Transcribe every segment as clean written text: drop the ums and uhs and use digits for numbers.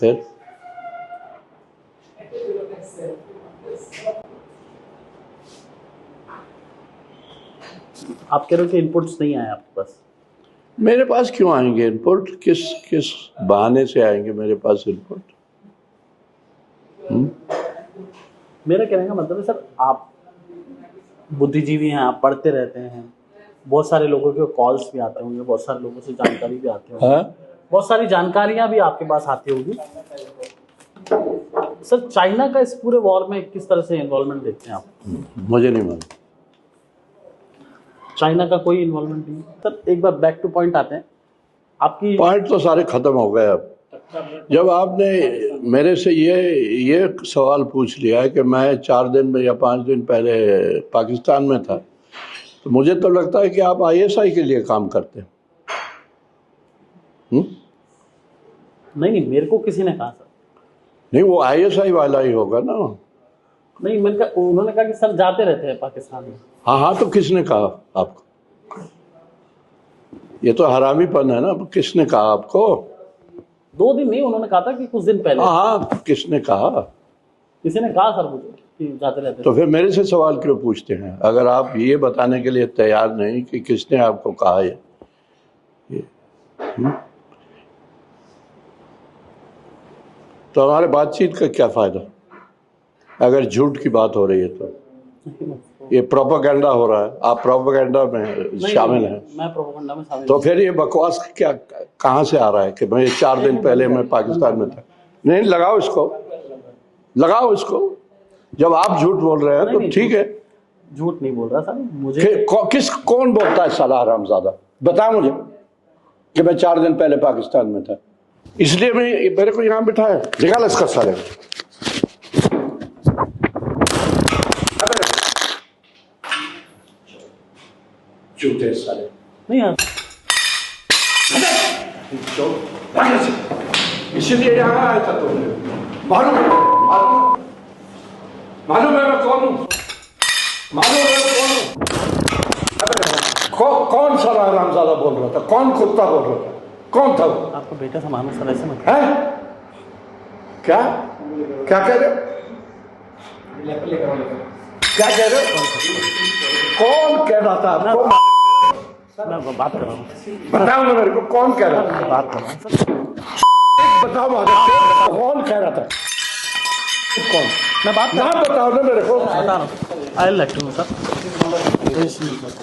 फिर आप कह रहे हो कि इनपुट्स नहीं आए आपके पास? मेरे पास क्यों आएंगे इनपुट? किस किस बहाने से आएंगे मेरे पास इनपुट? मेरा कहने का मतलब है सर, आप बुद्धिजीवी हैं, आप पढ़ते रहते हैं, बहुत सारे लोगों के कॉल्स भी आते होंगे, बहुत सारे लोगों से जानकारी भी आती होंगी, बहुत सारी जानकारियां भी आपके पास आती होगी। सर, चाइना का इस पूरे वॉर में किस तरह से इन्वॉल्वमेंट देखते हैं आप? मुझे नहीं मालूम। चाइना का कोई इन्वॉल्वमेंट नहीं? सर, एक बार बैक टू पॉइंट आते हैं। आपकी पॉइंट तो सारे खत्म हो गए। अब जब आपने मेरे से ये सवाल पूछ लिया है कि मैं 4 दिन में या 5 दिन पहले पाकिस्तान में था, तो मुझे तो लगता है कि आप आईएसआई के लिए काम करते हैं। नहीं, मेरे को किसी ने कहा सर। नहीं, वो आईएसआई वाला ही होगा ना। नहीं, मैंने कहा, उन्होंने कहा कि सर जाते रहते हैं पाकिस्तान में। हाँ, तो किसने कहा आपको? ये तो हरामीपन है ना। किसने कहा आपको? 2 दिन नहीं, उन्होंने कहा था कि कुछ दिन पहले। हाँ, किसने कहा? किसी ने कहा सर मुझे कि जाते रहते। तो फिर मेरे से सवाल क्यों पूछते हैं अगर आप ये बताने के लिए तैयार नहीं कि किसने आपको कहा ये? तो हमारे बातचीत का क्या फायदा अगर झूठ की बात हो रही है? तो ये प्रोपेगेंडा हो रहा है, आप प्रोपेगेंडा में शामिल हैं। मैं प्रोपेगेंडा में शामिल। तो फिर ये बकवास क्या कहाँ से आ रहा है कि भाई 4 दिन पहले मैं पाकिस्तान में था? नहीं, लगाओ इसको। जब आप झूठ बोल रहे हैं तो ठीक है। झूठ नहीं बोल रहा सर, मुझे कौन बोलता है साला हरामजादा? बता मुझे कि मैं 4 दिन पहले पाकिस्तान में था, इसलिए मेरे को यहाँ बिठाया। निकाल इसका साले। झूठे साले। नहीं यार, इसीलिए यहाँ आया था तुमने। मालूम है मैं कौन हूँ? कौन साला हरामजादा बोल रहा था? कौन कुत्ता बोल रहा था? कौन था वो? आपका बेटा समानो सर, ऐसे मत। है क्या कह रहे हो? क्या कह रहे हो? कौन कह रहा था आपको? मैं बात कर रहा हूँ। बताओ ना मेरे को, कौन कह रहा था? बात कर रहा हूँ सर। बताओ कौन कह रहा था? कौन? मैं बात ना बताओ ना मेरे को। बता रहा हूँ। I like to know sir.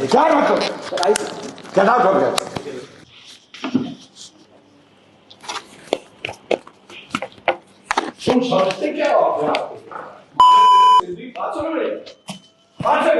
क्या बात हो? क्या हो गया? तुम समझते क्या हो?